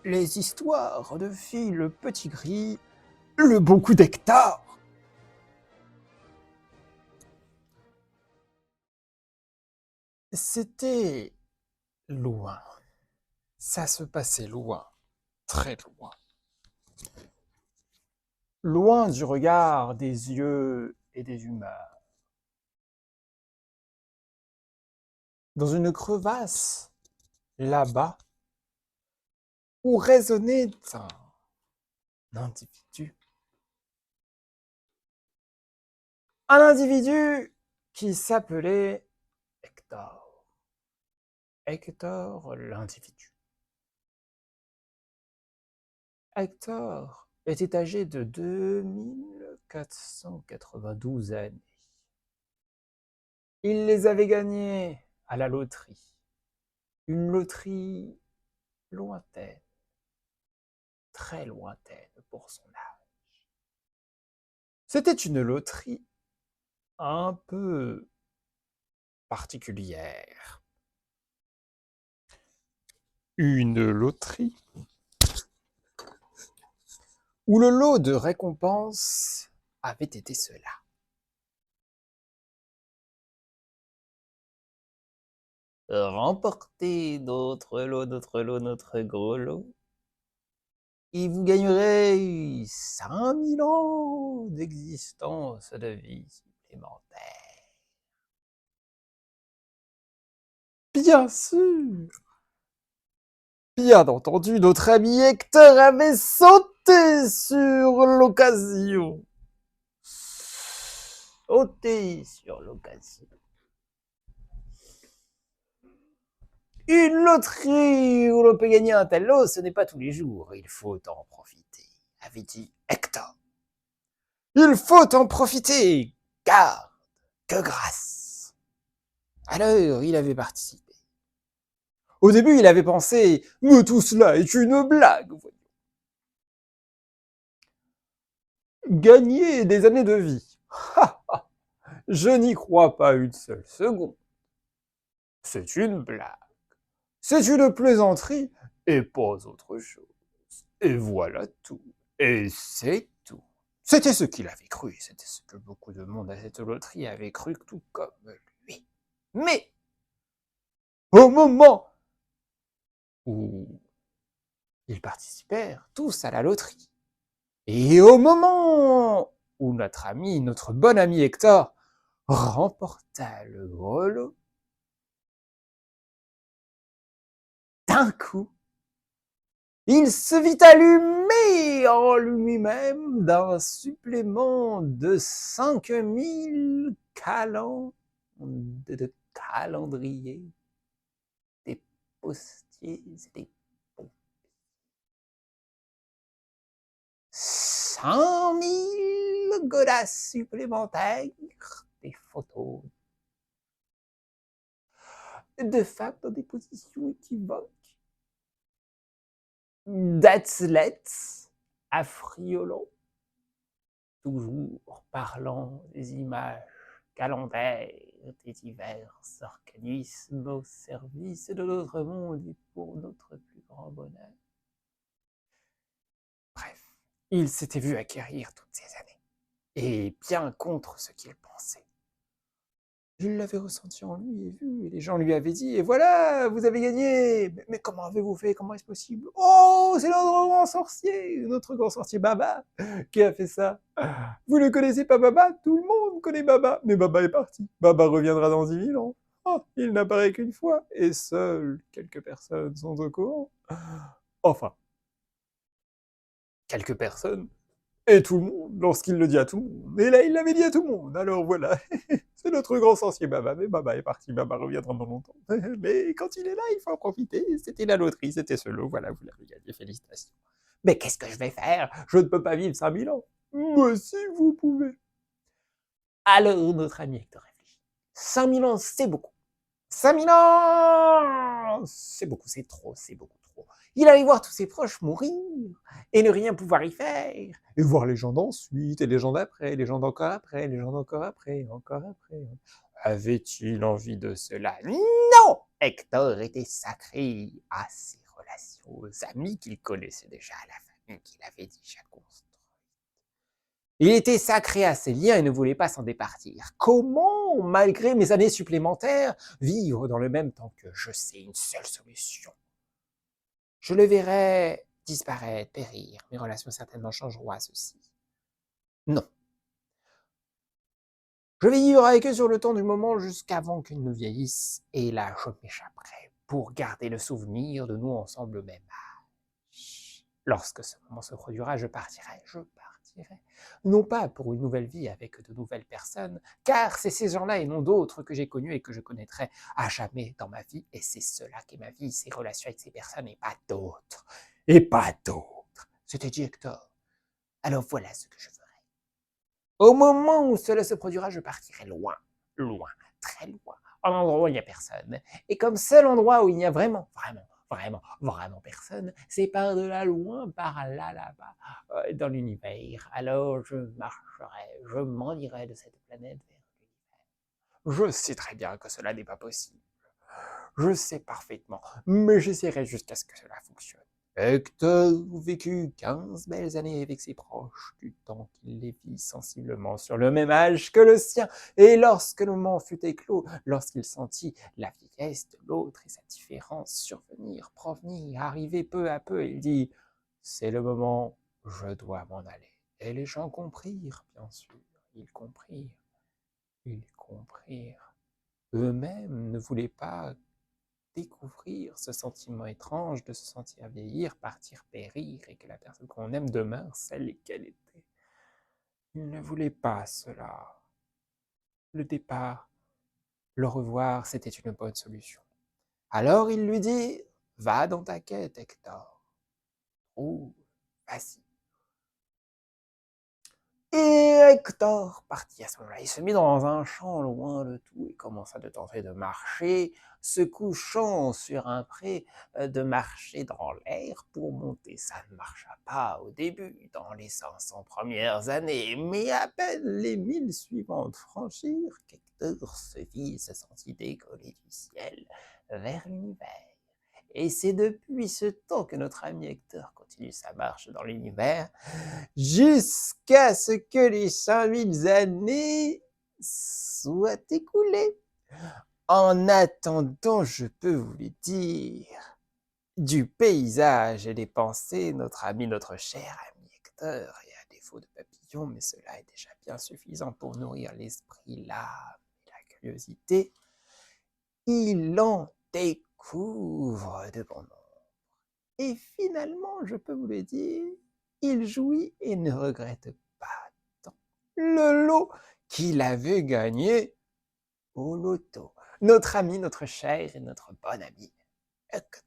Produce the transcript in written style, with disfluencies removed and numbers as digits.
Les histoires de Fille le Petit Gris, le bon coup d'Hector. C'était loin. Ça se passait loin, très loin. Loin du regard des yeux et des humeurs. Dans une crevasse, là-bas, où résonnait un individu. Un individu qui s'appelait Hector. Hector l'individu. Hector était âgé de 2492 années. Il les avait gagnés à la loterie. Une loterie lointaine, très lointaine pour son âge. C'était une loterie un peu particulière. Une loterie où le lot de récompense avait été cela. Remportez notre gros lot, et vous gagnerez 5000 ans d'existence de vie supplémentaire. Bien sûr, bien entendu, notre ami Hector avait sauté sur l'occasion. Sauté sur l'occasion. Une loterie où l'on peut gagner un tel lot, ce n'est pas tous les jours. Il faut en profiter, avait dit Hector. Il faut en profiter, car que grâce. Alors, il avait participé. Au début, il avait pensé « Mais tout cela est une blague !» Gagner des années de vie. Je n'y crois pas une seule seconde. C'est une blague. C'est une plaisanterie et pas autre chose. Et voilà tout. Et c'est tout. C'était ce qu'il avait cru. C'était ce que beaucoup de monde à cette loterie avait cru, tout comme lui. Mais, au moment où ils participèrent tous à la loterie, et au moment où notre bon ami Hector remporta le gros lot, d'un coup, il se vit allumer en lui-même d'un supplément de 5000 de calendrier, des postiers et des pompes. 100 000 godasses supplémentaires, des photos de femmes dans des positions équivoques, d'athlètes affriolants, toujours parlant des images calendaires des divers organismes au service de notre monde et pour notre plus grand bonheur. Bref, il s'était vu acquérir toutes ces années, et bien contre ce qu'il pensait. Il l'avait ressenti en lui et vu, et les gens lui avaient dit, et voilà, vous avez gagné. Mais comment avez-vous fait? Comment est-ce possible? Oh, c'est notre grand sorcier Baba, qui a fait ça. Vous ne connaissez pas Baba? Tout le monde connaît Baba. Mais Baba est parti. Baba reviendra dans 10 000 ans. Oh, il n'apparaît qu'une fois, et seules quelques personnes sont au courant. Enfin, quelques personnes, et tout le monde, lorsqu'il le dit à tout le monde. Et là, il l'avait dit à tout le monde. Alors voilà, c'est notre grand sorcier Baba. Mais Baba est parti, Baba reviendra dans longtemps. Mais quand il est là, il faut en profiter. C'était la loterie, c'était ce lot. Voilà, vous l'avez gagné, félicitations. Mais qu'est-ce que je vais faire? Je ne peux pas vivre 5000 ans. Mais si vous pouvez. Alors notre ami Hector réfléchit. 5000 ans, c'est beaucoup. 5000 ans, c'est beaucoup, c'est trop, c'est beaucoup trop. Il allait voir tous ses proches mourir et ne rien pouvoir y faire. Et voir les gens d'ensuite, et les gens d'après, les gens d'encore après, les gens d'encore après, encore après. Avait-il envie de cela? Non! Hector était sacré à ses relation aux amis qu'il connaissait déjà, à la famille qu'il avait déjà construite. Il était sacré à ses liens et ne voulait pas s'en départir. Comment, malgré mes années supplémentaires, vivre dans le même temps que je sais une seule solution? Je le verrai disparaître, périr. Mes relations certainement changeront à ceci. Non. Je vais vivre avec eux sur le temps du moment jusqu'avant qu'ils ne vieillissent, et là je m'échapperai pour garder le souvenir de nous ensemble au même âge. Lorsque ce moment se produira, je partirai. Non pas pour une nouvelle vie avec de nouvelles personnes, car c'est ces gens-là et non d'autres que j'ai connus et que je connaîtrai à jamais dans ma vie, et c'est cela qui est ma vie, ces relations avec ces personnes et pas d'autres. Et pas d'autres. C'était dit Hector. Alors voilà ce que je ferai. Au moment où cela se produira, je partirai loin, loin, très loin, à un endroit où il n'y a personne. Et comme seul endroit où il n'y a vraiment personne, c'est par-delà loin, par là, là-bas, dans l'univers. Alors je marcherai, je m'en irai de cette planète vers l'univers. Je sais très bien que cela n'est pas possible. Je sais parfaitement, mais j'essaierai jusqu'à ce que cela fonctionne. Hector vécut 15 belles années avec ses proches, du temps qu'il les vit sensiblement sur le même âge que le sien, et lorsque le moment fut éclos, lorsqu'il sentit la vieillesse de l'autre et sa différence survenir, provenir, arriver peu à peu, il dit « C'est le moment, je dois m'en aller ». Et les gens comprirent, bien sûr, ils comprirent. Eux-mêmes ne voulaient pas découvrir ce sentiment étrange de se sentir vieillir, partir, périr, et que la personne qu'on aime demeure celle qu'elle était. Il ne voulait pas cela. Le départ, le revoir, c'était une bonne solution. Alors il lui dit, va dans ta quête, Hector. Oh, vas-y. Et Hector partit à ce moment-là. Il se mit dans un champ loin de tout et commença de tenter de marcher, se couchant sur un pré, de marcher dans l'air pour monter. Ça ne marcha pas au début, dans les 500 premières années, mais à peine les 1000 suivantes franchirent, qu'Hector se sentit décoller du ciel vers l'univers. Et c'est depuis ce temps que notre ami Hector continue sa marche dans l'univers, jusqu'à ce que les 5000 années soient écoulées. En attendant, je peux vous le dire, du paysage et des pensées, notre ami, notre cher ami Hector, et à défaut de papillons, mais cela est déjà bien suffisant pour nourrir l'esprit, l'âme et la curiosité, il en découvre de bon nombre. Et finalement, je peux vous le dire, il jouit et ne regrette pas tant le lot qu'il avait gagné au loto. Notre ami, notre cher et notre bon ami Hector.